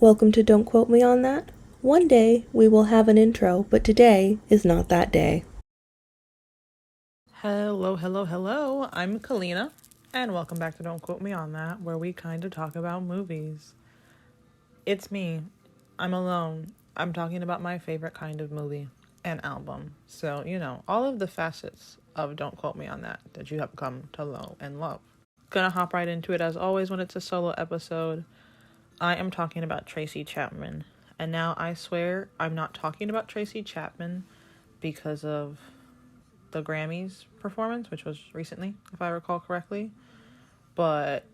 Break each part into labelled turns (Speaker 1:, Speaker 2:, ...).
Speaker 1: Welcome to Don't Quote Me on That. One day we will have an intro, but today is not that day.
Speaker 2: Hello. I'm Kalina, and welcome back to Don't Quote Me on That, where we kind of talk about movies. It's me. I'm alone. I'm talking about my favorite kind of movie and album. So, all of the facets of Don't Quote Me on that you have come to know and love. Gonna hop right into it as always when it's a solo episode. I am talking about Tracy Chapman. And now I swear I'm not talking about Tracy Chapman because of the Grammys performance, which was recently, if I recall correctly. But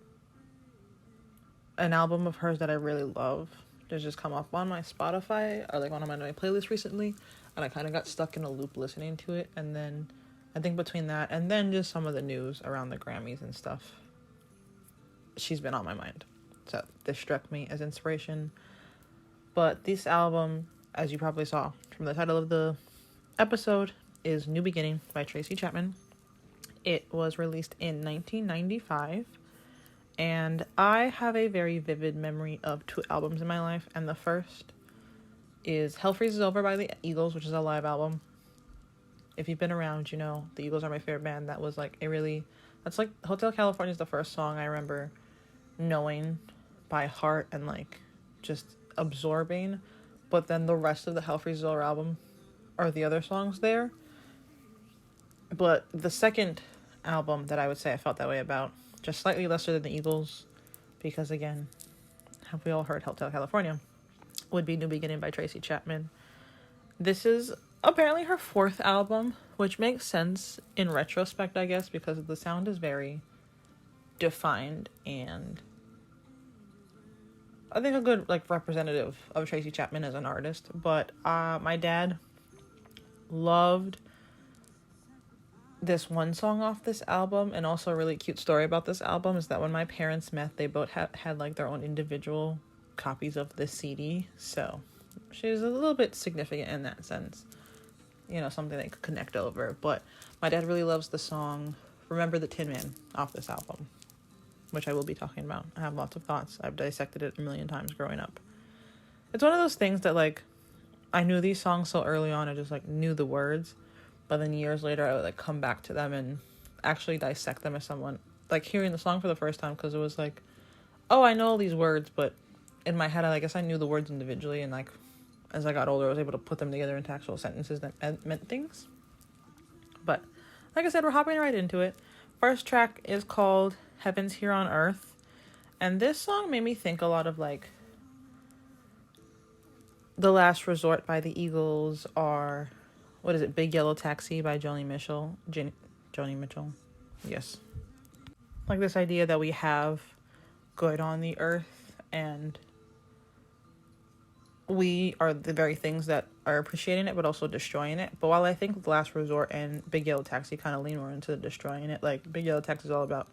Speaker 2: an album of hers that I really love has just come up on my Spotify or like one of my playlists recently, and I kind of got stuck in a loop listening to it. And then I think between that and then just some of the news around the Grammys and stuff, she's been on my mind. So this struck me as inspiration. But this album, as you probably saw from the title of the episode, is New Beginning by Tracy Chapman. It was released in 1995, and I have a very vivid memory of two albums in my life, and the first is Hell Freezes Over by the Eagles, which is a live album. If you've been around, you know the Eagles are my favorite band. That was like that's like Hotel California is the first song I remember knowing by heart and like just absorbing, but then the rest of the Hell Freezes Over album are the other songs there. But the second album that I would say I felt that way about, just slightly lesser than the Eagles, because again, have we all heard Hotel California, would be New Beginning by Tracy Chapman. This is apparently her fourth album, which makes sense in retrospect, I guess, because the sound is very defined and I think a good like representative of Tracy Chapman as an artist. But my dad loved this one song off this album, and also a really cute story about this album is that when my parents met, they both had like their own individual copies of this CD, so she's a little bit significant in that sense, something they could connect over. But my dad really loves the song Remember the Tin Man off this album, which I will be talking about. I have lots of thoughts. I've dissected it a million times growing up. It's one of those things that like I knew these songs so early on, I just like knew the words. But then years later, I would like come back to them and actually dissect them as someone like hearing the song for the first time, because it was like, oh, I know all these words, but in my head, I guess I knew the words individually, and like as I got older, I was able to put them together into actual sentences that meant things. But like I said, we're hopping right into it. First track is called Heaven's Here on Earth, and this song made me think a lot of like The Last Resort by the Eagles, or what is it, Big Yellow Taxi by Joni Mitchell. Yes. Like this idea that we have good on the earth and we are the very things that are appreciating it but also destroying it. But while I think The Last Resort and Big Yellow Taxi kind of lean more into destroying it, like Big Yellow Taxi is all about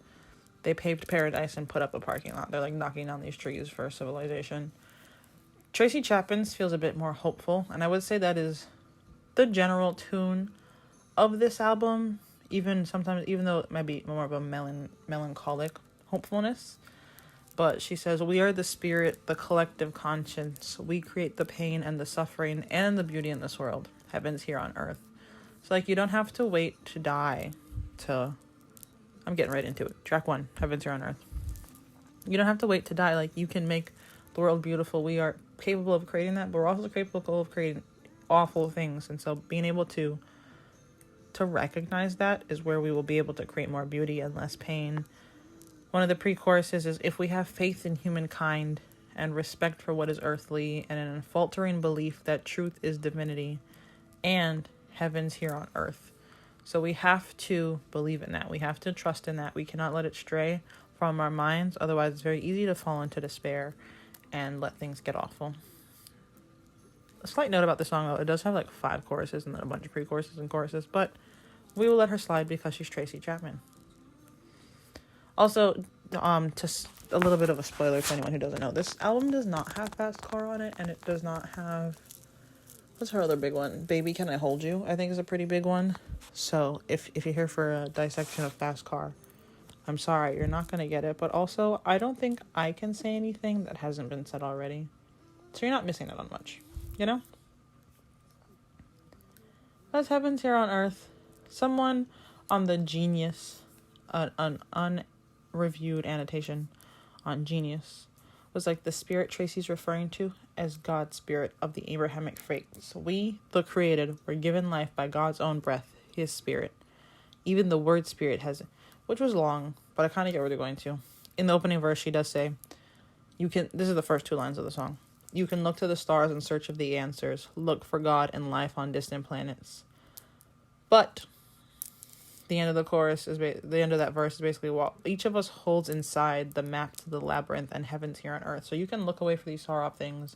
Speaker 2: they paved paradise and put up a parking lot. They're like knocking down these trees for civilization. Tracy Chapman's feels a bit more hopeful, and I would say that is the general tune of this album, even though it might be more of a melancholic hopefulness. But she says, we are the spirit, the collective conscience. We create the pain and the suffering and the beauty in this world. Heaven's here on earth. So like you don't have to wait to die to... I'm getting right into it. Track 1, Heaven's here on earth. You don't have to wait to die. Like you can make the world beautiful. We are capable of creating that, but we're also capable of creating awful things. And so being able to recognize that is where we will be able to create more beauty and less pain. One of the pre-choruses is, if we have faith in humankind and respect for what is earthly and an unfaltering belief that truth is divinity and heaven's here on earth. So we have to believe in that. We have to trust in that. We cannot let it stray from our minds. Otherwise, it's very easy to fall into despair and let things get awful. A slight note about the song, though, it does have like 5 choruses and then a bunch of pre-choruses and choruses, but we will let her slide because she's Tracy Chapman. Also, just a little bit of a spoiler for anyone who doesn't know, this album does not have Fast Car on it, and it does not have, what's her other big one? Baby Can I Hold You, I think is a pretty big one. So if you're here for a dissection of Fast Car, I'm sorry, you're not going to get it. But also, I don't think I can say anything that hasn't been said already. So you're not missing out on much, you know? What happens here on Earth? Someone on the Genius, an unreviewed annotation on Genius, was like, the spirit Tracy's referring to as God's spirit of the Abrahamic faiths. We, the created, were given life by God's own breath, his spirit. Even the word spirit has, which was long, but I kind of get where they're going to. In the opening verse, she does say, this is the first two lines of the song. You can look to the stars in search of the answers. Look for God and life on distant planets. But the end of the chorus the end of that verse is basically what each of us holds inside the map to the labyrinth and heavens here on earth. So you can look away for these far off things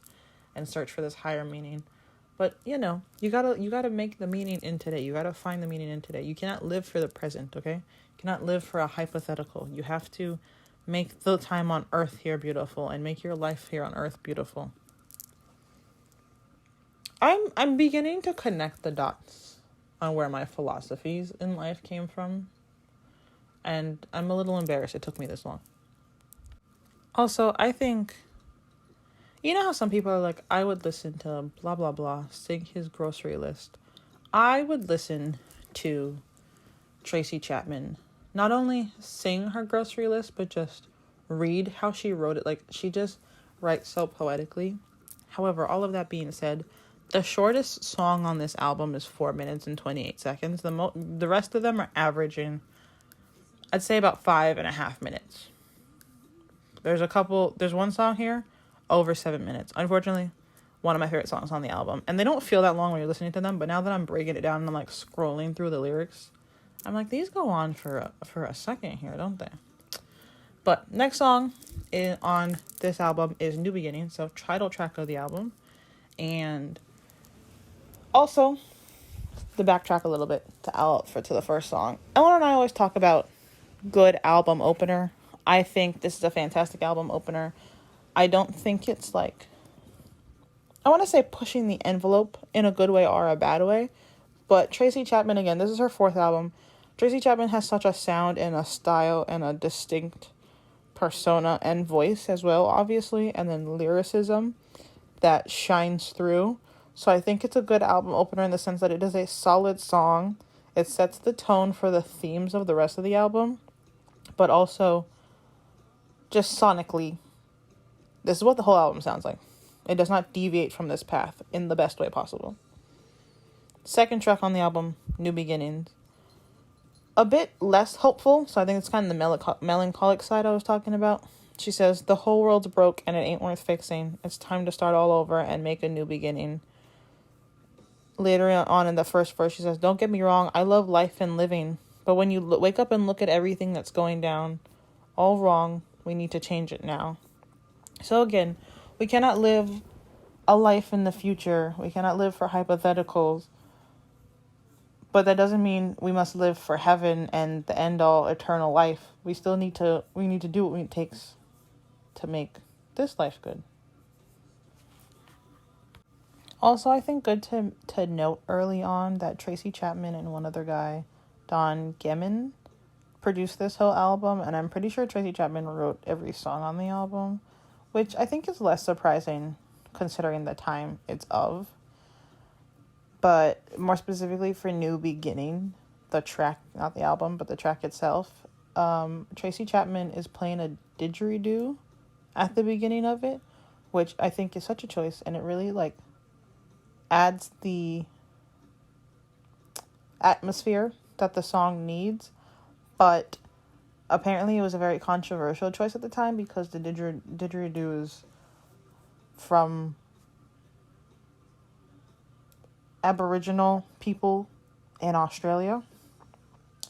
Speaker 2: and search for this higher meaning. But you gotta make the meaning in today. You gotta find the meaning in today. You cannot live for the present, okay? You cannot live for a hypothetical. You have to make the time on earth here beautiful and make your life here on earth beautiful. I'm beginning to connect the dots on where my philosophies in life came from. And I'm a little embarrassed it took me this long. Also, I think, you know how some people are like, I would listen to blah, blah, blah, sing his grocery list. I would listen to Tracy Chapman not only sing her grocery list, but just read how she wrote it. Like, she just writes so poetically. However, all of that being said, the shortest song on this album is 4 minutes and 28 seconds. The rest of them are averaging, I'd say, about 5.5 minutes. There's one song here, over 7 minutes. Unfortunately, one of my favorite songs on the album. And they don't feel that long when you're listening to them, but now that I'm breaking it down and I'm like scrolling through the lyrics, I'm like, these go on for a second here, don't they? But next song on this album is New Beginning, so title track of the album. And also, to backtrack a little bit to the first song, Eleanor and I always talk about good album opener. I think this is a fantastic album opener. I don't think it's like, I want to say pushing the envelope in a good way or a bad way, but Tracy Chapman, again, this is her fourth album. Tracy Chapman has such a sound and a style and a distinct persona and voice as well, obviously, and then lyricism that shines through. So I think it's a good album opener in the sense that it is a solid song. It sets the tone for the themes of the rest of the album, but also just sonically, this is what the whole album sounds like. It does not deviate from this path in the best way possible. Second track on the album, New Beginnings. A bit less hopeful, so I think it's kind of the melancholic side I was talking about. She says, the whole world's broke and it ain't worth fixing. It's time to start all over and make a new beginning. Later on in the first verse, she says, don't get me wrong, I love life and living. But when you wake up and look at everything that's going down, all wrong, we need to change it now. So again, we cannot live a life in the future. We cannot live for hypotheticals. But that doesn't mean we must live for heaven and the end all eternal life. We need to do what it takes to make this life good. Also, I think good to note early on that Tracy Chapman and one other guy, Don Gemin, produced this whole album, and I'm pretty sure Tracy Chapman wrote every song on the album, which I think is less surprising considering the time it's of. But more specifically for New Beginning, the track, not the album, but the track itself, Tracy Chapman is playing a didgeridoo at the beginning of it, which I think is such a choice, and it really adds the atmosphere that the song needs. But apparently it was a very controversial choice at the time because the didgeridoo is from Aboriginal people in Australia,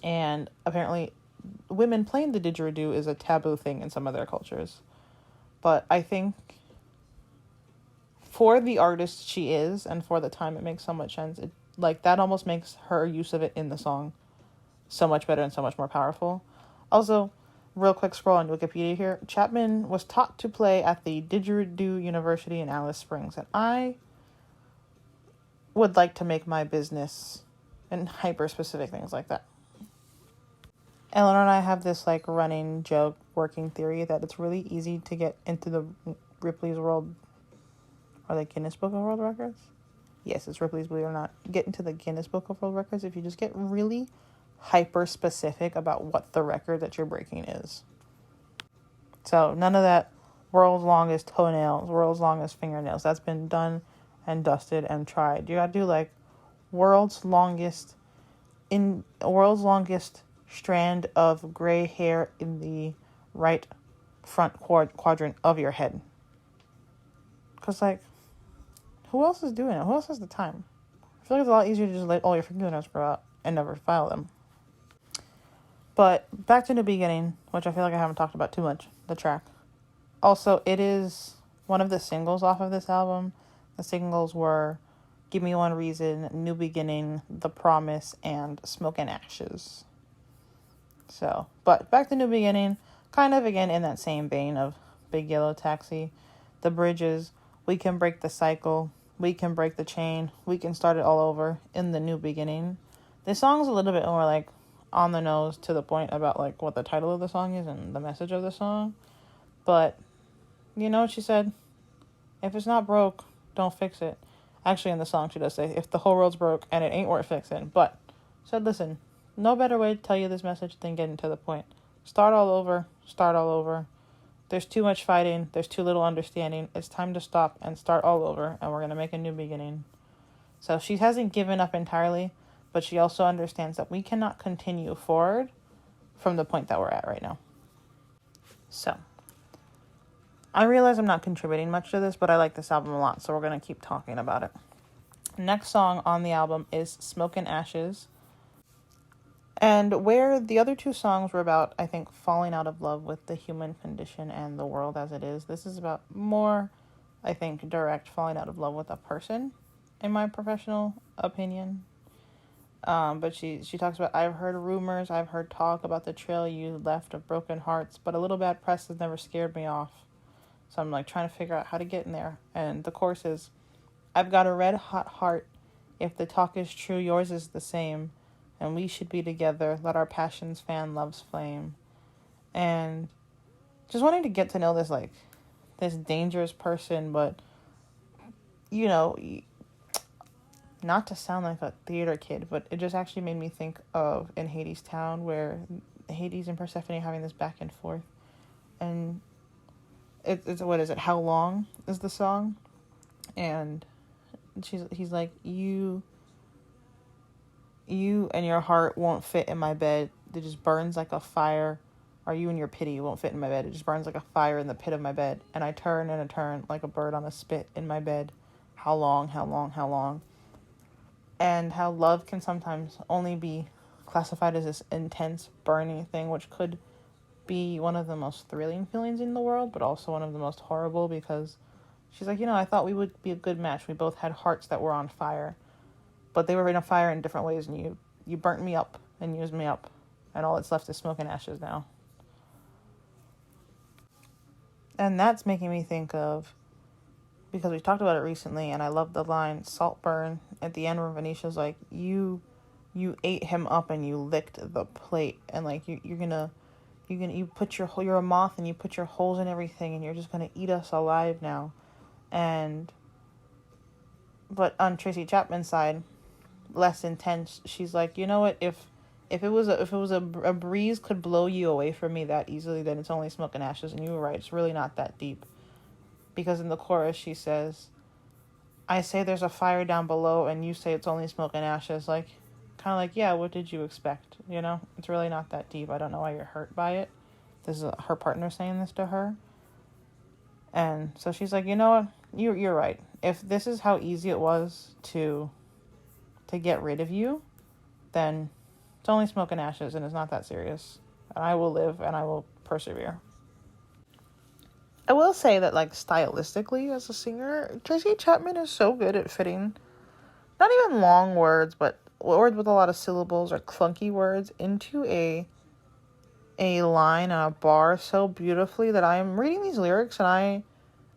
Speaker 2: and apparently women playing the didgeridoo is a taboo thing in some of their cultures. But I think for the artist she is and for the time, it makes so much sense. That almost makes her use of it in the song so much better and so much more powerful. Also, real quick scroll on Wikipedia here, Chapman was taught to play at the Didgeridoo University in Alice Springs, and I would like to make my business in hyper-specific things like that. Eleanor and I have this running joke, working theory that it's really easy to get into the Ripley's World Or the Guinness Book of World Records? Yes, it's Ripley's Believe It or Not. Get into the Guinness Book of World Records if you just get really hyper specific about what the record that you're breaking is. So none of that world's longest toenails, world's longest fingernails. That's been done and dusted and tried. You gotta do like world's longest strand of gray hair in the right front quadrant of your head. Because, like, who else is doing it? Who else has the time? I feel like it's a lot easier to just let all your fingernails grow out and never file them. But back to the beginning, which I feel like I haven't talked about too much, the track. Also, it is one of the singles off of this album. The singles were Give Me One Reason, New Beginning, The Promise, and Smoke and Ashes. So, but back to New Beginning, kind of again in that same vein of Big Yellow Taxi. The bridges, we can break the cycle, we can break the chain, we can start it all over in the new beginning. This song's a little bit more like on the nose to the point about like what the title of the song is and the message of the song. But you know what she said? If it's not broke, don't fix it. Actually, in the song, she does say, if the whole world's broke and it ain't worth fixing. But said, listen, no better way to tell you this message than getting to the point. Start all over. Start all over. There's too much fighting. There's too little understanding. It's time to stop and start all over. And we're going to make a new beginning. So she hasn't given up entirely. But she also understands that we cannot continue forward from the point that we're at right now. So I realize I'm not contributing much to this, but I like this album a lot, so we're going to keep talking about it. Next song on the album is Smoke and Ashes. And where the other two songs were about, I think, falling out of love with the human condition and the world as it is, this is about more, I think, direct falling out of love with a person, in my professional opinion. But she talks about, I've heard rumors, I've heard talk about the trail you left of broken hearts, but a little bad press has never scared me off. So I'm like trying to figure out how to get in there. And the chorus is, I've got a red hot heart. If the talk is true, yours is the same. And we should be together. Let our passions fan love's flame. And just wanting to get to know this, like, this dangerous person, but, you know, not to sound like a theater kid, but it just actually made me think of in Hades Town, where Hades and Persephone are having this back and forth. And it's what is it? How Long is the song? And he's like, you and your heart won't fit in my bed. It just burns like a fire. Or you and your pity won't fit in my bed. It just burns like a fire in the pit of my bed. And I turn and I turn like a bird on a spit in my bed. How long, how long, how long? And how love can sometimes only be classified as this intense, burning thing, which could be one of the most thrilling feelings in the world, but also one of the most horrible, because she's like, I thought we would be a good match. We both had hearts that were on fire, but they were in a fire in different ways, and you burnt me up and used me up, and all that's left is smoke and ashes now. And that's making me think of, because we talked about it recently, and I love the line Saltburn at the end where Venetia's like, you ate him up and you licked the plate, and like you put you're a moth and you put your holes in everything, and you're just gonna eat us alive now. But on Tracy Chapman's side, less intense, she's like, you know what, if it was a breeze could blow you away from me that easily, then it's only smoke and ashes. And you were right, it's really not that deep. Because in the chorus she says, I say there's a fire down below and you say it's only smoke and ashes. Like, kind of like, yeah, what did you expect? It's really not that deep. I don't know why you're hurt by it. This is her partner saying this to her. And so she's like, you know what? You're right. If this is how easy it was to get rid of you, then it's only smoke and ashes and it's not that serious. And I will live and I will persevere. I will say that, like, stylistically as a singer, Tracy Chapman is so good at fitting not even long words, but words with a lot of syllables or clunky words into a line and a bar so beautifully that I am reading these lyrics and I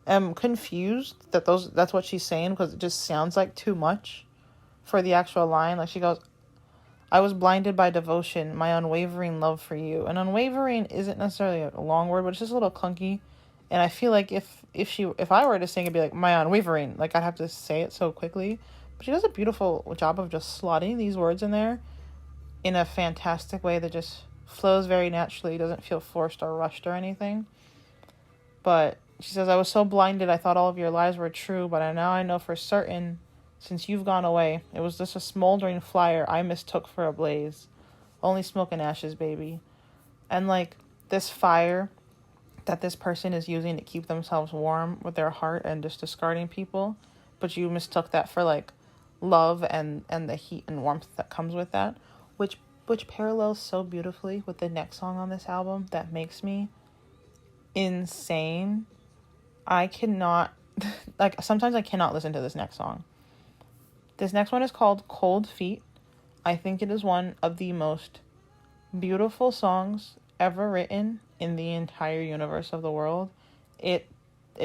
Speaker 2: am confused that that's what she's saying, because it just sounds like too much for the actual line. Like, she goes, I was blinded by devotion, my unwavering love for you. And unwavering isn't necessarily a long word, but it's just a little clunky. And I feel like if I were to sing, it'd be like my unwavering. Like I'd have to say it so quickly. But she does a beautiful job of just slotting these words in there in a fantastic way that just flows very naturally, doesn't feel forced or rushed or anything. But she says, I was so blinded I thought all of your lies were true, but now I know for certain, since you've gone away, it was just a smoldering fire I mistook for a blaze. Only smoke and ashes, baby. And like this fire that this person is using to keep themselves warm with their heart and just discarding people, but you mistook that for like love and the heat and warmth that comes with that, which parallels so beautifully with the next song on this album that makes me insane. I cannot like sometimes I cannot listen to this next song. This next one is called Cold Feet. I think it is one of the most beautiful songs ever written in the entire universe of the world. It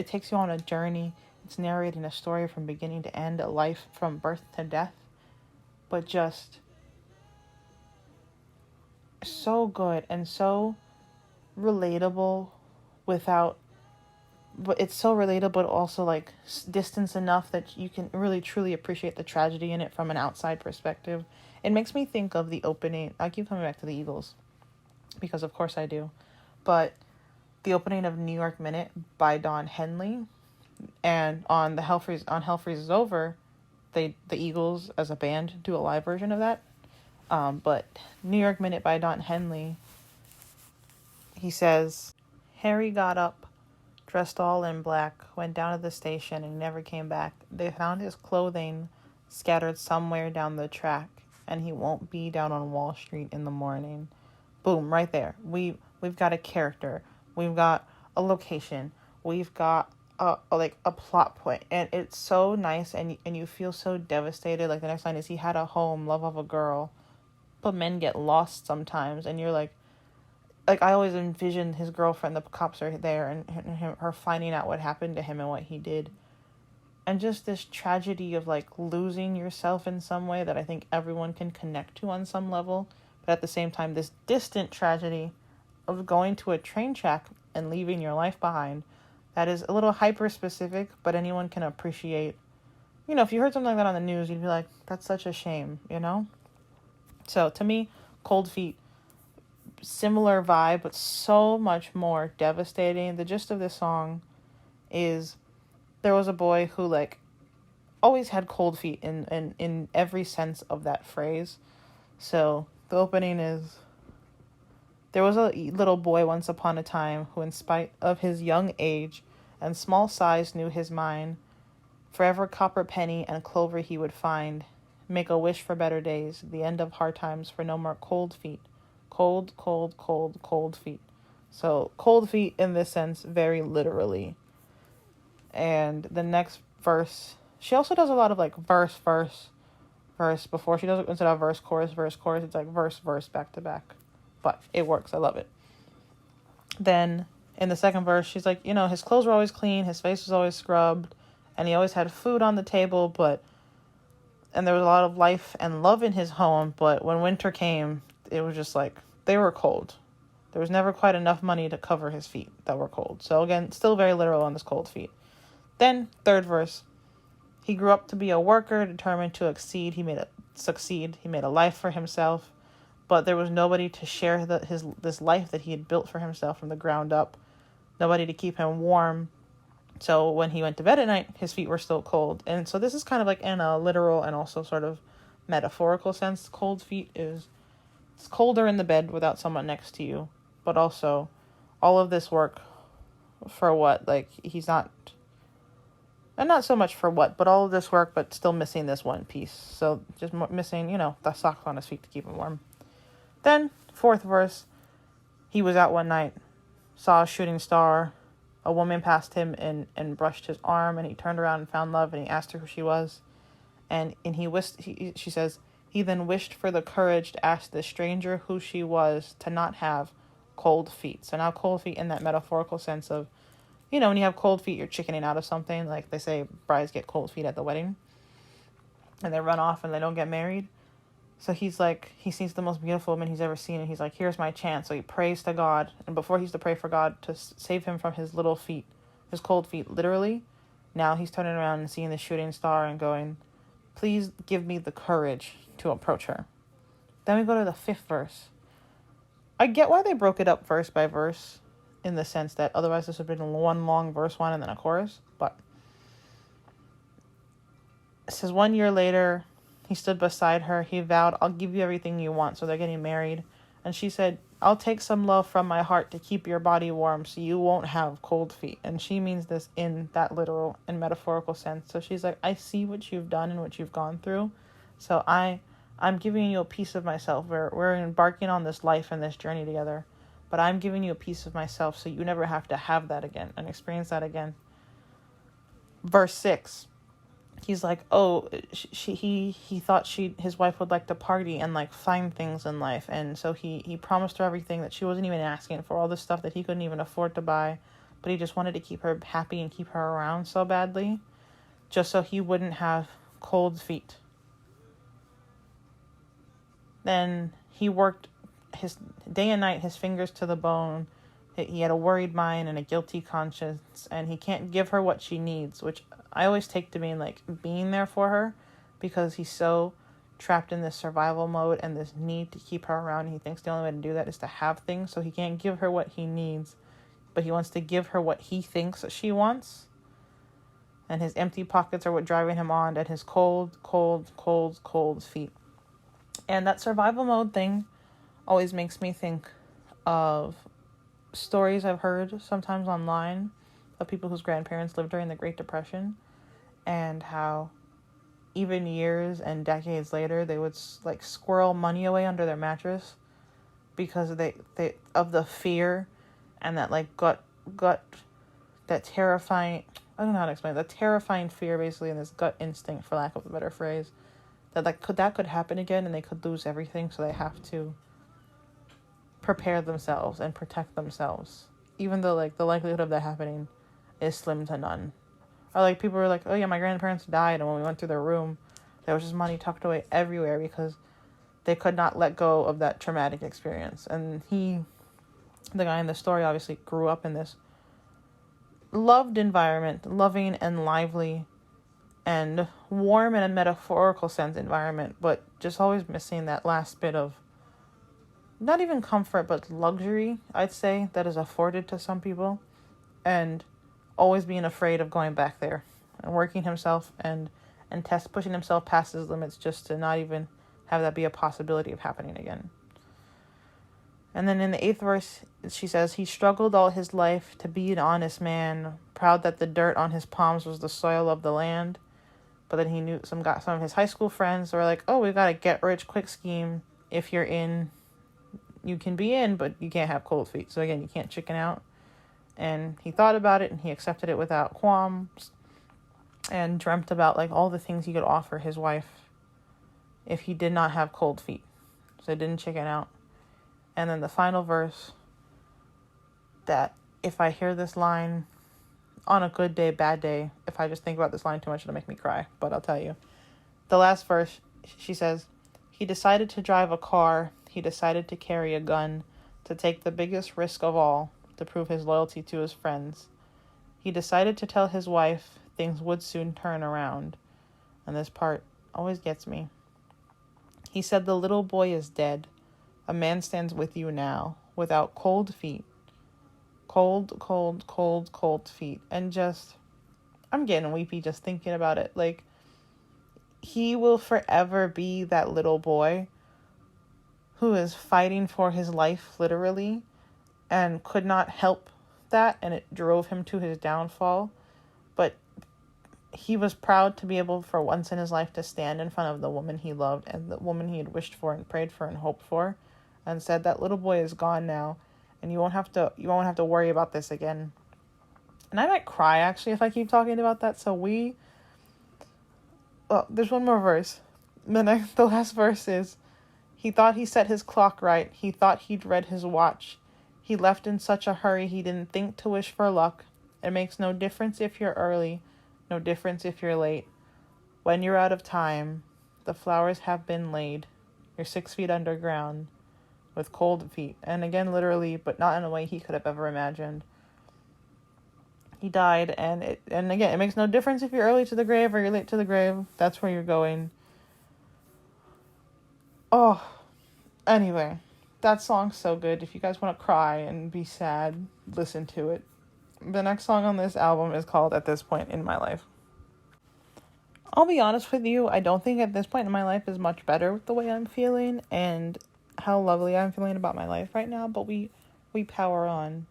Speaker 2: takes you on a journey. It's narrating a story from beginning to end, a life from birth to death, but just so good and so relatable without, but it's so relatable but also like distance enough that you can really truly appreciate the tragedy in it from an outside perspective. It makes me think of the opening. I keep coming back to the Eagles because of course I do, but the opening of New York Minute by Don Henley, and on Hell Freezes Over, the Eagles as a band do a live version of that. But New York Minute by Don Henley, he says, Harry got up, dressed all in black, went down to the station and never came back. They found his clothing scattered somewhere down the track, and he won't be down on Wall Street in the morning. Boom, right there. We've got a character. We've got a location. We've got a plot point, and it's so nice, and you feel so devastated. Like the next line is, he had a home, love of a girl, but men get lost sometimes, and you're like I always envision his girlfriend, the cops are there, and her finding out what happened to him and what he did, and just this tragedy of like losing yourself in some way that I think everyone can connect to on some level, but at the same time this distant tragedy of going to a train track and leaving your life behind. That is a little hyper specific, but anyone can appreciate. You know, if you heard something like that on the news, you'd be like, that's such a shame, you know? So to me, Cold Feet, similar vibe, but so much more devastating. The gist of this song is there was a boy who like always had cold feet in every sense of that phrase. So the opening is, there was a little boy once upon a time who, in spite of his young age and small size, knew his mind. Forever copper penny and clover he would find. Make a wish for better days, the end of hard times, for no more cold feet. Cold, cold, cold, cold feet. So cold feet in this sense, very literally. And the next verse, she also does a lot of like verse, before. She does it instead of verse, chorus, it's like verse, back to back. But it works. I love it. Then in the second verse, she's like, you know, his clothes were always clean. His face was always scrubbed. And he always had food on the table. And there was a lot of life and love in his home. But when winter came, it was just like, they were cold. There was never quite enough money to cover his feet that were cold. So again, still very literal on this cold feet. Then third verse, he grew up to be a worker, determined to succeed. He made a life for himself. But there was nobody to share this life that he had built for himself from the ground up. Nobody to keep him warm. So when he went to bed at night, his feet were still cold. And so this is kind of like in a literal and also sort of metaphorical sense. Cold feet is, it's colder in the bed without someone next to you. But also all of this work for what? Like he's not, and not so much for what, but all of this work, but still missing this one piece. So just missing, you know, the socks on his feet to keep him warm. Then, fourth verse, he was out one night, saw a shooting star. A woman passed him and brushed his arm, and he turned around and found love, and he asked her who she was. And she says, he then wished for the courage to ask the stranger who she was, to not have cold feet. So now cold feet in that metaphorical sense of, you know, when you have cold feet, you're chickening out of something. Like they say brides get cold feet at the wedding, and they run off and they don't get married. So he's like, he sees the most beautiful woman he's ever seen, and he's like, here's my chance. So he prays to God, and before he used to pray for God to save him from his little feet, his cold feet, literally. Now he's turning around and seeing the shooting star and going, please give me the courage to approach her. Then we go to the 5th verse. I get why they broke it up verse by verse, in the sense that otherwise this would have been one long verse 1 and then a chorus. But it says, 1 year later, he stood beside her. He vowed, I'll give you everything you want. So they're getting married. And she said, I'll take some love from my heart to keep your body warm so you won't have cold feet. And she means this in that literal and metaphorical sense. So she's like, I see what you've done and what you've gone through. So I'm giving you a piece of myself. We're embarking on this life and this journey together. But I'm giving you a piece of myself so you never have to have that again and experience that again. Verse 6. He's like, oh, he thought his wife would like to party and like find things in life. And so he promised her everything that she wasn't even asking for, all this stuff that he couldn't even afford to buy. But he just wanted to keep her happy and keep her around so badly, just so he wouldn't have cold feet. Then he worked his day and night, his fingers to the bone. He had a worried mind and a guilty conscience, and he can't give her what she needs, which I always take to mean like being there for her, because he's so trapped in this survival mode and this need to keep her around. He thinks the only way to do that is to have things, so he can't give her what he needs, but he wants to give her what he thinks that she wants. And his empty pockets are what driving him on, and his cold feet. And that survival mode thing always makes me think of stories I've heard sometimes online of people whose grandparents lived during the Great Depression, and how even years and decades later they would like squirrel money away under their mattress because they of the fear and that like gut that terrifying, I don't know how to explain it, that terrifying fear basically, and this gut instinct, for lack of a better phrase, that could happen again and they could lose everything, so they have to prepare themselves and protect themselves, even though like the likelihood of that happening is slim to none. Or like people were like, oh yeah, my grandparents died, and when we went through their room there was just money tucked away everywhere because they could not let go of that traumatic experience. And the guy in the story, obviously grew up in this loved environment, loving and lively and warm in a metaphorical sense environment, but just always missing that last bit of not even comfort, but luxury, I'd say, that is afforded to some people, and always being afraid of going back there and working himself and pushing himself past his limits just to not even have that be a possibility of happening again. And then in the 8th verse, she says, he struggled all his life to be an honest man, proud that the dirt on his palms was the soil of the land. But then he knew some of his high school friends were like, oh, we got a get rich quick scheme. If you're in, you can be in, but you can't have cold feet. So again, you can't chicken out. And he thought about it and he accepted it without qualms and dreamt about like all the things he could offer his wife if he did not have cold feet. So he didn't chicken out. And then the final verse, that if I hear this line on a good day, bad day, if I just think about this line too much, it'll make me cry. But I'll tell you. The last verse, she says, he decided to drive a car. He decided to carry a gun, to take the biggest risk of all, to prove his loyalty to his friends. He decided to tell his wife things would soon turn around. And this part always gets me. He said, the little boy is dead. A man stands with you now, without cold feet. Cold feet. And just, I'm getting weepy just thinking about it. Like, he will forever be that little boy who is fighting for his life, literally, and could not help that, and it drove him to his downfall. But he was proud to be able, for once in his life, to stand in front of the woman he loved and the woman he had wished for and prayed for and hoped for, and said, that little boy is gone now, and you won't have to worry about this again. And I might cry, actually, if I keep talking about that. So there's one more verse. The last verse is, he thought he set his clock right. He thought he'd read his watch. He left in such a hurry he didn't think to wish for luck. It makes no difference if you're early, no difference if you're late. When you're out of time, the flowers have been laid. You're 6 feet underground with cold feet. And again, literally, but not in a way he could have ever imagined. He died, and again, it makes no difference if you're early to the grave or you're late to the grave. That's where you're going. Oh, anyway, that song's so good. If you guys want to cry and be sad, listen to it. The next song on this album is called At This Point in My Life. I'll be honest with you, I don't think at this point in my life is much better with the way I'm feeling and how lovely I'm feeling about my life right now, but we power on.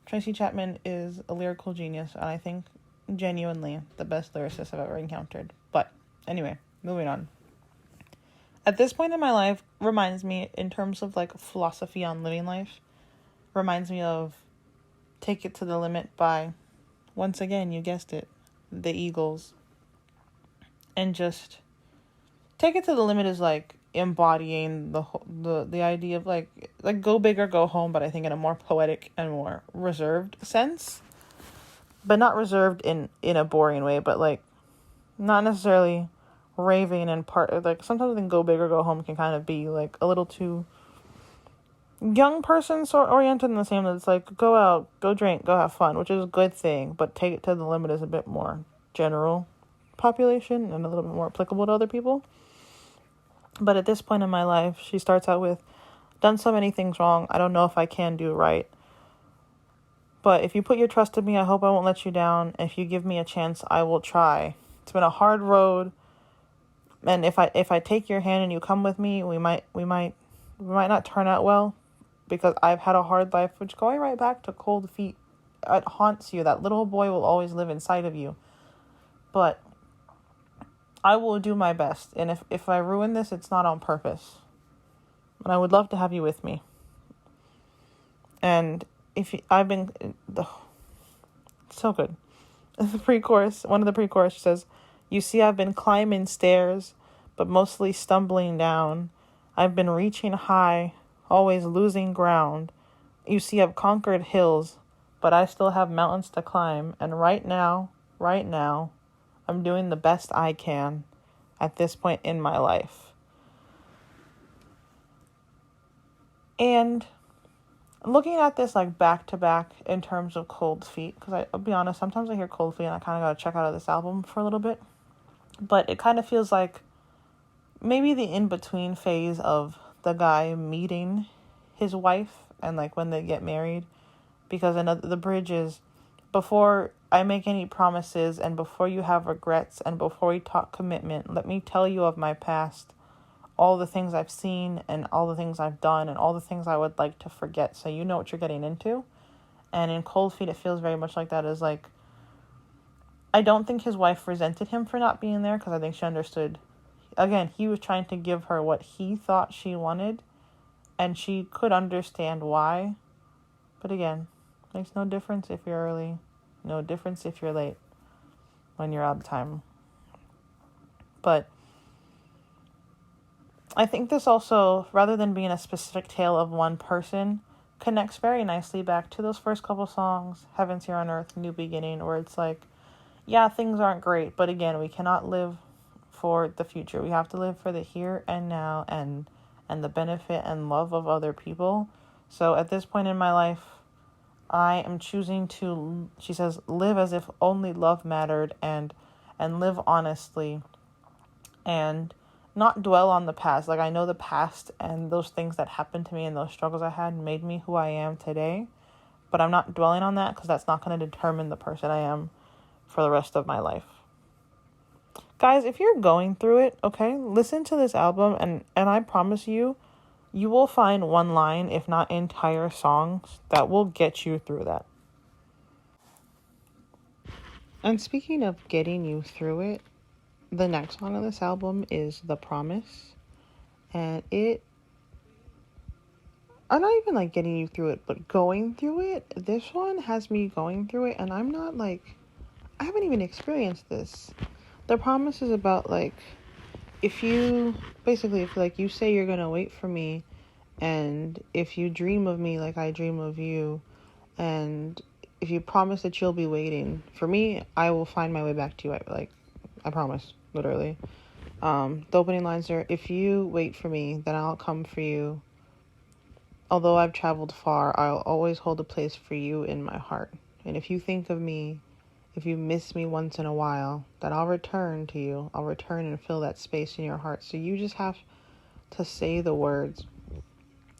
Speaker 2: Tracy Chapman is a lyrical genius, and I think genuinely the best lyricist I've ever encountered. But anyway, moving on. At this point in my life reminds me, in terms of like philosophy on living life, reminds me of Take It to the Limit by, once again, you guessed it, the Eagles. And just Take It to the Limit is like embodying the idea of like go big or go home, but I think in a more poetic and more reserved sense. But not reserved in a boring way, but like not necessarily raving and like sometimes I think go big or go home can kind of be like a little too young person sort oriented, in the same that it's like go out, go drink, go have fun, which is a good thing, but Take It to the Limit is a bit more general population and a little bit more applicable to other people. But at this point in my life, she starts out with, done so many things wrong, I don't know if I can do right, but if you put your trust in me, I hope I won't let you down. If you give me a chance, I will try. It's been a hard road, and if I take your hand and you come with me, we might not turn out well, because I've had a hard life, which, going right back to cold feet, it haunts you. That little boy will always live inside of you. But I will do my best, and if I ruin this, it's not on purpose. And I would love to have you with me. And so good. The pre-chorus, one of the pre-chorus says, you see, I've been climbing stairs, but mostly stumbling down. I've been reaching high, always losing ground. You see, I've conquered hills, but I still have mountains to climb. And right now, I'm doing the best I can at this point in my life. And looking at this like back to back in terms of Cold Feet, because I'll be honest, sometimes I hear Cold Feet and I kind of got to check out of this album for a little bit. But it kind of feels like maybe the in-between phase of the guy meeting his wife and like when they get married. Because the bridge is, before I make any promises and before you have regrets and before we talk commitment, let me tell you of my past, all the things I've seen and all the things I've done and all the things I would like to forget, so you know what you're getting into. And in Cold Feet, it feels very much like that. Is like, I don't think his wife resented him for not being there, because I think she understood. Again, he was trying to give her what he thought she wanted, and she could understand why. But again, makes no difference if you're early, no difference if you're late when you're out of time. But I think this also, rather than being a specific tale of one person, connects very nicely back to those first couple songs, Heaven's Here on Earth, New Beginning, where it's like, yeah, things aren't great, but again, we cannot live for the future. We have to live for the here and now and the benefit and love of other people. So at this point in my life, I am choosing to, she says, live as if only love mattered and live honestly and not dwell on the past. Like, I know the past and those things that happened to me and those struggles I had made me who I am today, but I'm not dwelling on that, because that's not going to determine the person I am for the rest of my life. Guys, if you're going through it, okay, listen to this album, and I promise you, you will find one line, if not entire songs, that will get you through that. And speaking of getting you through it, the next song on this album is The Promise. And I'm not even like getting you through it, but going through it. This one has me going through it, and I'm not like, I haven't even experienced this. The Promise is about like, if like you say you're gonna wait for me, and if you dream of me like I dream of you, and if you promise that you'll be waiting for me, I will find my way back to you. I promise, literally. The opening lines are, if you wait for me, then I'll come for you. Although I've traveled far, I'll always hold a place for you in my heart. And if you think of me, if you miss me once in a while, that I'll return to you. I'll return and fill that space in your heart. So you just have to say the words,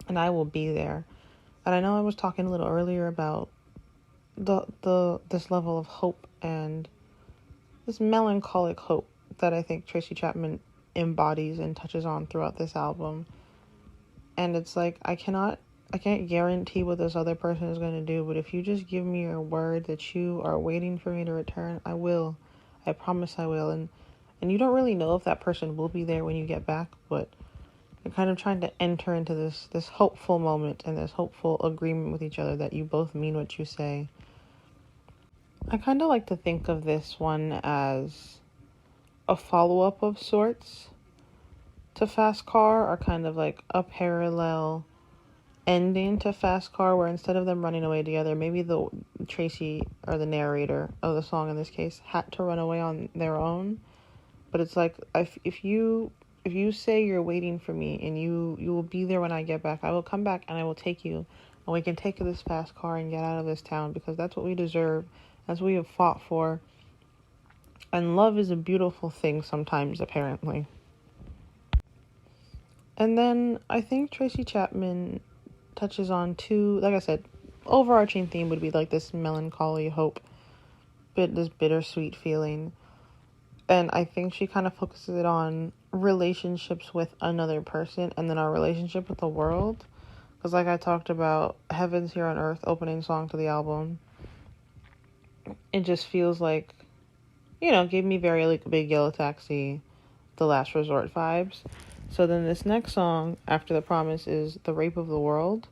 Speaker 2: and I will be there. And I know I was talking a little earlier about this level of hope and this melancholic hope that I think Tracy Chapman embodies and touches on throughout this album. And it's like, I can't guarantee what this other person is going to do, but if you just give me your word that you are waiting for me to return, I will. I promise I will. And you don't really know if that person will be there when you get back, but you're kind of trying to enter into this hopeful moment and this hopeful agreement with each other that you both mean what you say. I kind of like to think of this one as a follow-up of sorts to Fast Car, or kind of like a parallel ending to Fast Car, where instead of them running away together, maybe the Tracy, or the narrator of the song in this case, had to run away on their own. But it's like, if you say you're waiting for me and you will be there when I get back, I will come back and I will take you, and we can take this fast car and get out of this town, because that's what we deserve. That's what we have fought for. And love is a beautiful thing sometimes, apparently. And then I think Tracy Chapman touches on two, like I said, overarching theme would be like this melancholy hope, this bittersweet feeling. And I think she kind of focuses it on relationships with another person and then our relationship with the world. Because like I talked about, Heaven's Here on Earth, opening song to the album, it just feels like, gave me very like Big Yellow Taxi, The Last Resort vibes. So then this next song after The Promise is The Rape of the World,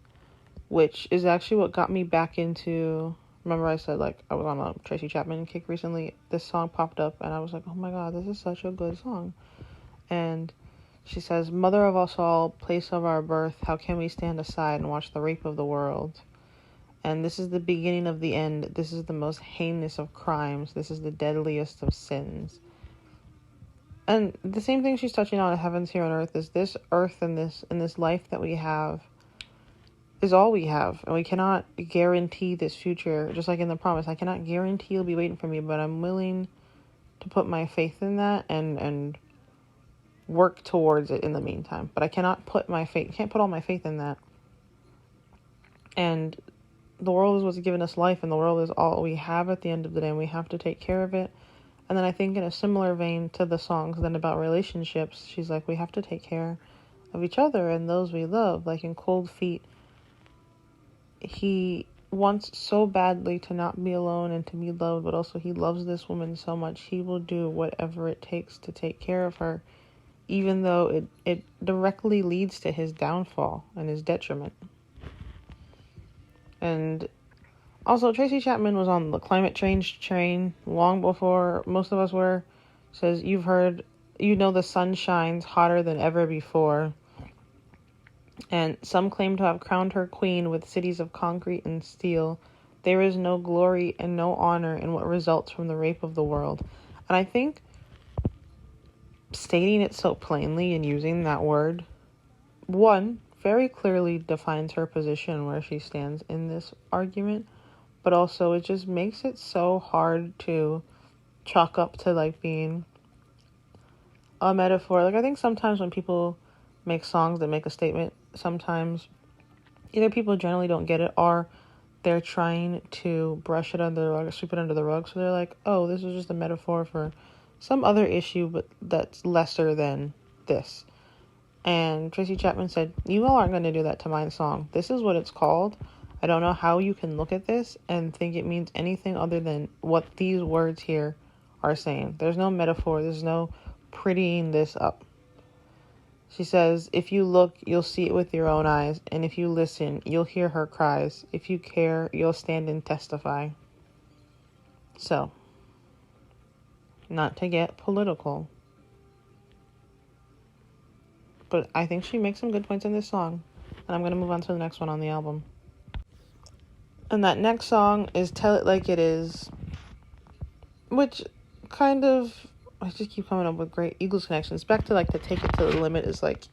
Speaker 2: which is actually what got me back into, remember I said like I was on a Tracy Chapman kick recently. This song popped up and I was like, oh my god, this is such a good song. And she says, Mother of us all, place of our birth, how can we stand aside and watch the rape of the world? And this is the beginning of the end. This is the most heinous of crimes. This is the deadliest of sins. And the same thing she's touching on, Heaven's Here on Earth, is this earth and this life that we have is all we have. And we cannot guarantee this future. Just like in The Promise, I cannot guarantee you'll be waiting for me, but I'm willing to put my faith in that and work towards it in the meantime. But I can't put all my faith in that. And the world is what's given us life, and the world is all we have at the end of the day, and we have to take care of it. And then I think in a similar vein to the songs then about relationships, she's like, we have to take care of each other and those we love. Like in Cold Feet, he wants so badly to not be alone and to be loved, but also he loves this woman so much, he will do whatever it takes to take care of her, even though it directly leads to his downfall and his detriment. And also, Tracy Chapman was on the climate change train long before most of us were. Says, the sun shines hotter than ever before. And some claim to have crowned her queen with cities of concrete and steel. There is no glory and no honor in what results from the rape of the world. And I think stating it so plainly and using that word, one, very clearly defines her position where she stands in this argument. But also, it just makes it so hard to chalk up to, like, being a metaphor. Like, I think sometimes when people make songs that make a statement, sometimes either people generally don't get it, or they're trying to brush it under the rug, or sweep it under the rug. So they're like, oh, this is just a metaphor for some other issue, but that's lesser than this. And Tracy Chapman said, you all aren't going to do that to my song. This is what it's called. I don't know how you can look at this and think it means anything other than what these words here are saying. There's no metaphor. There's no prettying this up. She says, if you look, you'll see it with your own eyes. And if you listen, you'll hear her cries. If you care, you'll stand and testify. So, not to get political, but I think she makes some good points in this song. And I'm going to move on to the next one on the album. And that next song is Tell It Like It Is, which kind of, I just keep coming up with great Eagles connections. Back to like to take it to the limit is like,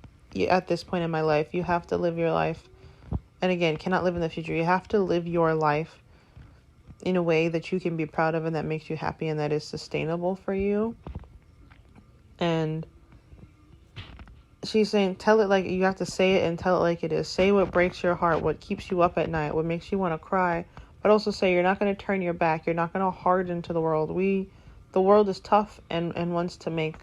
Speaker 2: at this point in my life, you have to live your life. And again, cannot live in the future. You have to live your life in a way that you can be proud of and that makes you happy and that is sustainable for you. And she's saying, tell it like, you have to say it and tell it like it is. Say what breaks your heart, what keeps you up at night, what makes you want to cry. But also say you're not going to turn your back. You're not going to harden to the world. The world is tough and wants to make,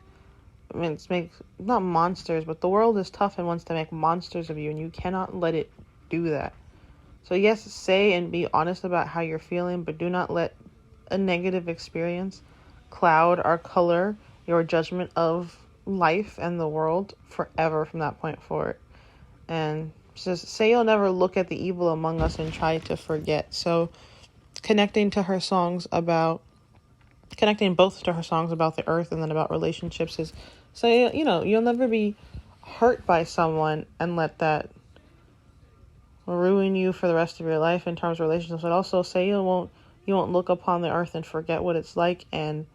Speaker 2: not monsters, but the world is tough and wants to make monsters of you. And you cannot let it do that. So yes, say and be honest about how you're feeling, but do not let a negative experience cloud or color your judgment of life and the world forever from that point forward. And just say you'll never look at the evil among us and try to forget. So connecting both to her songs about the earth and then about relationships is say, you'll never be hurt by someone and let that ruin you for the rest of your life in terms of relationships, but also say you won't look upon the earth and forget what it's like and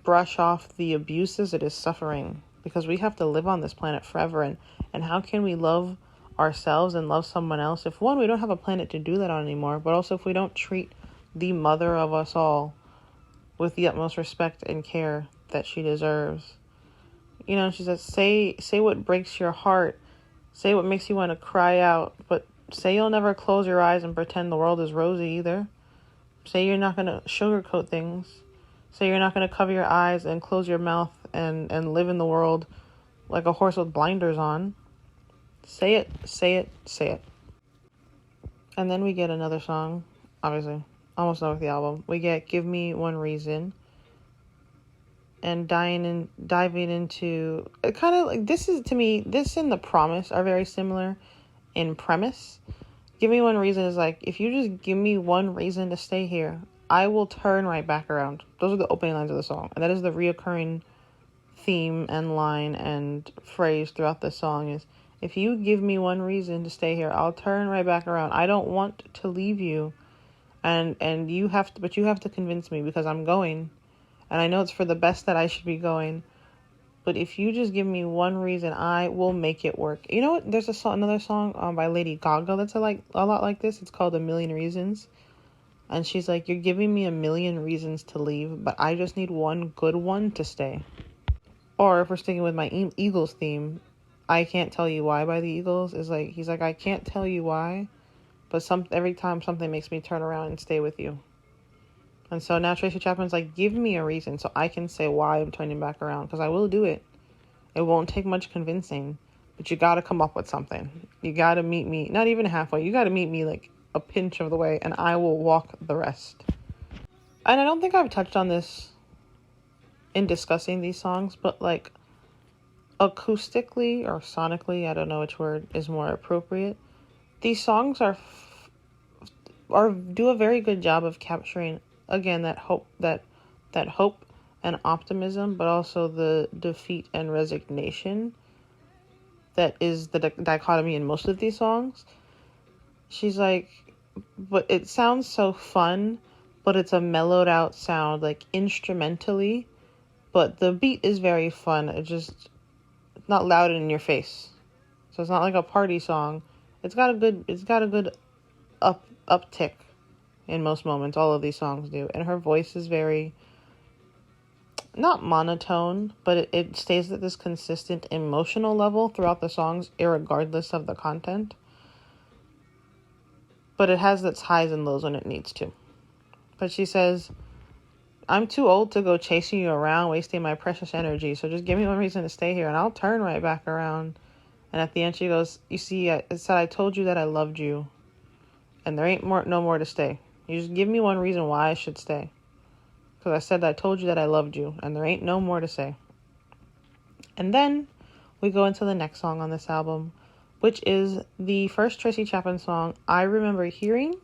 Speaker 2: brush off the abuses it is suffering, because we have to live on this planet forever. And how can we love ourselves and love someone else if, one, we don't have a planet to do that on anymore, but also if we don't treat the mother of us all with the utmost respect and care that she deserves. She says, say what breaks your heart, say what makes you want to cry out, but say you'll never close your eyes and pretend the world is rosy either. Say you're not going to sugarcoat things. Say you're not going to cover your eyes and close your mouth and live in the world like a horse with blinders on. Say it, say it, say it. And then we get another song, obviously, almost done with the album. We get Give Me One Reason. And diving into kind of like, this is, to me, this and The Promise are very similar in premise. Give Me One Reason is like, if you just give me one reason to stay here, I will turn right back around. Those are the opening lines of the song. And that is the reoccurring theme and line and phrase throughout the song is, if you give me one reason to stay here, I'll turn right back around. I don't want to leave you. And you have to convince me, because I'm going. And I know it's for the best that I should be going. But if you just give me one reason, I will make it work. You know what? There's another song by Lady Gaga that's a lot like this. It's called A Million Reasons. And she's like, you're giving me a million reasons to leave, but I just need one good one to stay. Or if we're sticking with my Eagles theme, I Can't Tell You Why by the Eagles is like, he's like, I can't tell you why, but every time something makes me turn around and stay with you. And so now Tracy Chapman's like, give me a reason so I can say why I'm turning back around, because I will do it. It won't take much convincing, but you got to come up with something. You got to meet me, not even halfway. You got to meet me like a pinch of the way, and I will walk the rest. And I don't think I've touched on this in discussing these songs, but like acoustically or sonically, I don't know which word is more appropriate. These songs do a very good job of capturing, again, that hope and optimism, but also the defeat and resignation that is the dichotomy in most of these songs. She's like, but it sounds so fun, but it's a mellowed out sound, like instrumentally, but the beat is very fun. It's not loud and in your face. So it's not like a party song. It's got a good uptick in most moments. All of these songs do. And her voice is very, not monotone, but it stays at this consistent emotional level throughout the songs, irregardless of the content. But it has its highs and lows when it needs to. But she says, I'm too old to go chasing you around, wasting my precious energy. So just give me one reason to stay here and I'll turn right back around. And at the end she goes, you see, it said, I told you that I loved you. And there ain't no more to stay. You just give me one reason why I should stay. Because I said I told you that I loved you. And there ain't no more to say. And then we go into the next song on this album, which is the first Tracy Chapman song I remember hearing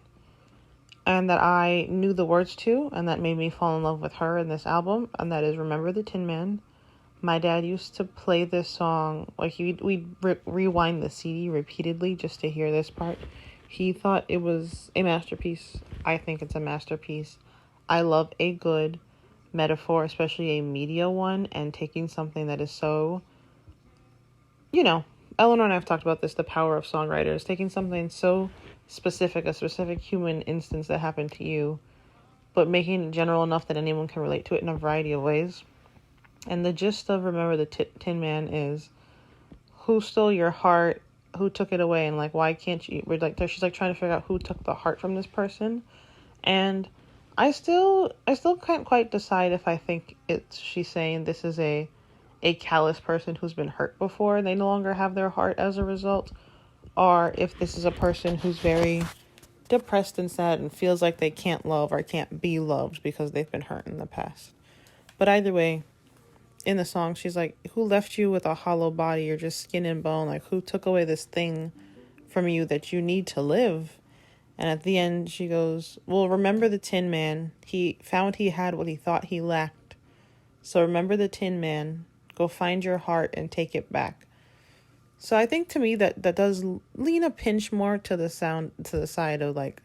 Speaker 2: and that I knew the words to, and that made me fall in love with her in this album, and that is Remember the Tin Man. My dad used to play this song, like we'd rewind the CD repeatedly just to hear this part. He thought it was a masterpiece. I think it's a masterpiece. I love a good metaphor, especially a media one, and taking something that is so, Eleanor and I have talked about this, the power of songwriters, taking something so specific, a specific human instance that happened to you, but making it general enough that anyone can relate to it in a variety of ways. And the gist of Remember the Tin Man is, who stole your heart, who took it away, and like, why can't you, we're like, she's like trying to figure out who took the heart from this person. And I still can't quite decide if I think she's saying this is a callous person who's been hurt before and they no longer have their heart as a result, or if this is a person who's very depressed and sad and feels like they can't love or can't be loved because they've been hurt in the past. But either way, in the song, she's like, who left you with a hollow body or just skin and bone? Like, who took away this thing from you that you need to live? And at the end, she goes, well, remember the Tin Man. He found he had what he thought he lacked. So remember the Tin Man. Go find your heart and take it back. So I think to me that does lean a pinch more to the side of like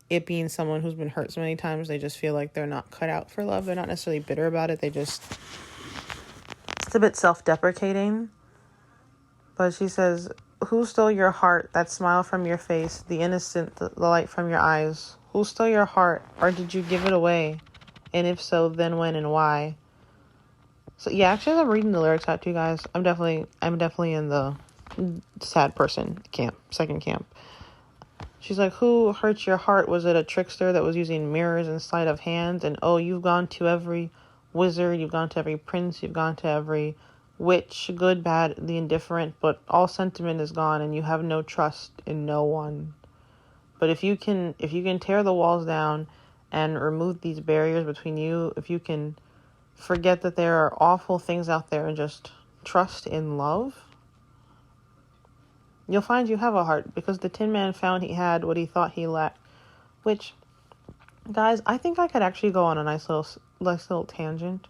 Speaker 2: it being someone who's been hurt so many times. They just feel like they're not cut out for love. They're not necessarily bitter about it. It's a bit self-deprecating. But she says, who stole your heart, that smile from your face, the innocent, the light from your eyes? Who stole your heart, or did you give it away? And if so, then when and why? So yeah, actually, as I'm reading the lyrics out to you guys, I'm definitely in the sad person camp, second camp. She's like, who hurt your heart? Was it a trickster that was using mirrors and sleight of hand? And oh, you've gone to every wizard, you've gone to every prince, you've gone to every witch, good, bad, the indifferent, but all sentiment is gone and you have no trust in no one. But if you can tear the walls down and remove these barriers between you, if you can forget that there are awful things out there and just trust in love, you'll find you have a heart, because the Tin Man found he had what he thought he lacked. Which, guys, I think I could actually go on a nice little tangent.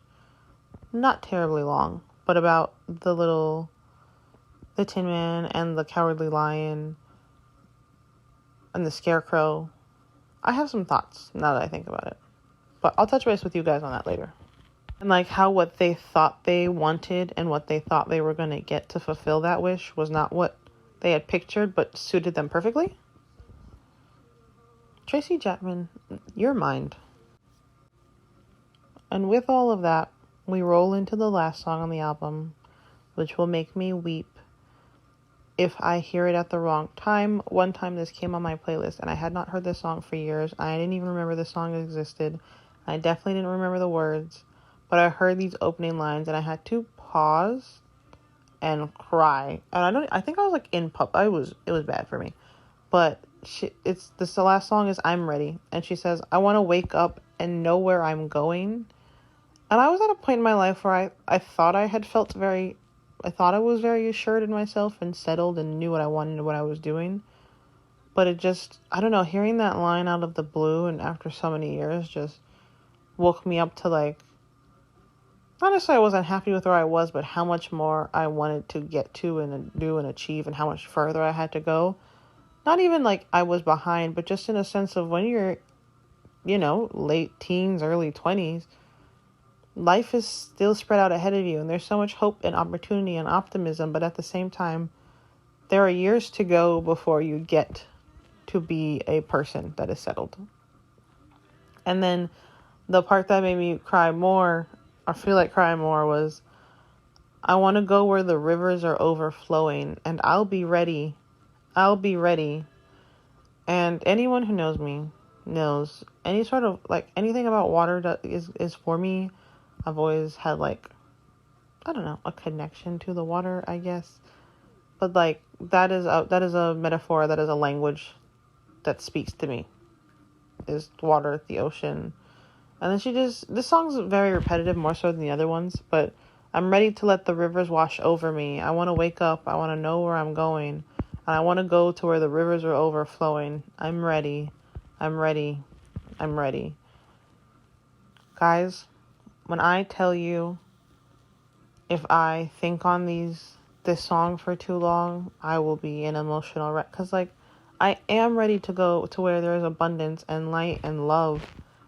Speaker 2: Not terribly long, but about the Tin Man and the Cowardly Lion and the Scarecrow. I have some thoughts now that I think about it. But I'll touch base with you guys on that later. And like how what they thought they wanted and what they thought they were going to get to fulfill that wish was not what they had pictured, but suited them perfectly. Tracy Chapman, your mind. And with all of that, we roll into the last song on the album, which will make me weep if I hear it at the wrong time. One time this came on my playlist and I had not heard this song for years. I didn't even remember the song existed. I definitely didn't remember the words, but I heard these opening lines and I had to pause and cry. And I think I was like in it was bad for me. But the last song is I'm Ready. And she says, I want to wake up and know where I'm going. And I was at a point in my life where I thought I was very assured in myself and settled and knew what I wanted and what I was doing. But it just, I don't know, hearing that line out of the blue and after so many years just woke me up to like, not necessarily I wasn't happy with where I was, but how much more I wanted to get to and do and achieve and how much further I had to go. Not even like I was behind, but just in a sense of when you're, late teens, early 20s, life is still spread out ahead of you and there's so much hope and opportunity and optimism, but at the same time, there are years to go before you get to be a person that is settled. And then the part that made me cry more, I feel like crying more, was I want to go where the rivers are overflowing and I'll be ready. I'll be ready. And anyone who knows me knows any sort of like anything about water that is for me. I've always had like, I don't know, a connection to the water, I guess. But like that is a metaphor, that is a language that speaks to me. Is water, the ocean. And then this song's very repetitive, more so than the other ones, but I'm ready to let the rivers wash over me. I want to wake up. I want to know where I'm going. And I want to go to where the rivers are overflowing. I'm ready. I'm ready. I'm ready. Guys, when I tell you, if I think on this song for too long, I will be an emotional wreck. Because like, I am ready to go to where there is abundance and light and love.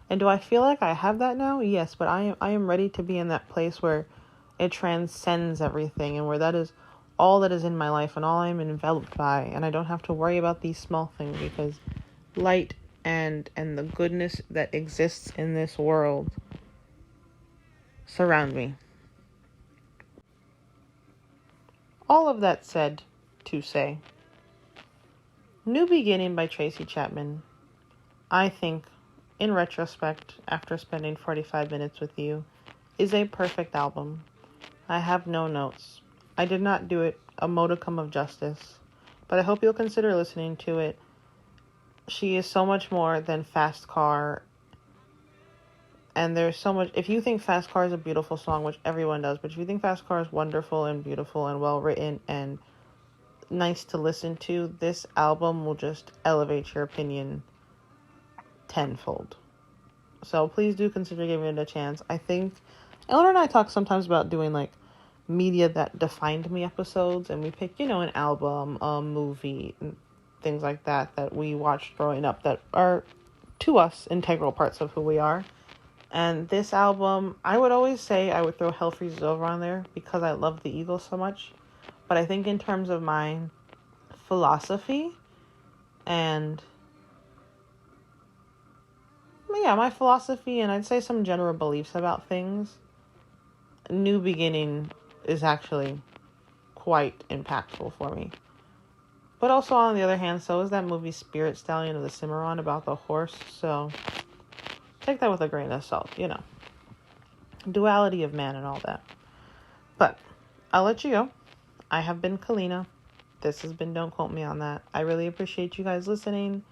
Speaker 2: And do I feel like I have that now? Yes, but I am ready to be in that place where it transcends everything and where that is all that is in my life and all I'm enveloped by. And I don't have to worry about these small things because light and the goodness that exists in this world surround me. All of that said to say, New Beginning by Tracy Chapman, I think, in retrospect, after spending 45 minutes with you, is a perfect album. I have no notes. I did not do it a modicum of justice, but I hope you'll consider listening to it. She is so much more than Fast Car, and there's so much. If you think Fast Car is a beautiful song, which everyone does, but if you think Fast Car is wonderful and beautiful and well written and nice to listen to, this album will just elevate your opinion tenfold. So please do consider giving it a chance. I think Eleanor and I talk sometimes about doing like media that defined me episodes, and we pick, an album, a movie, and things like that we watched growing up that are to us integral parts of who we are. And this album, I would always say I would throw Hell Freezes Over on there because I love the Eagles so much. But I think in terms of my philosophy and my philosophy and I'd say some general beliefs about things, New Beginning is actually quite impactful for me. But also, on the other hand, so is that movie Spirit Stallion of the Cimarron about the horse. So take that with a grain of salt, duality of man and all that. But I'll let you go. I have been Kalina. This has been Don't Quote Me on That. I really appreciate you guys listening.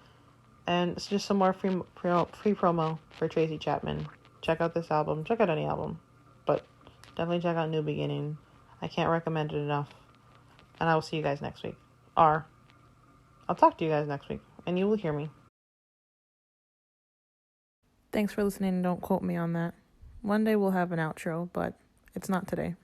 Speaker 2: And it's just some more free promo for Tracy Chapman. Check out this album. Check out any album. But definitely check out New Beginning. I can't recommend it enough. And I will see you guys next week. Or I'll talk to you guys next week. And you will hear me. Thanks for listening. Don't quote me on that. One day we'll have an outro, but it's not today.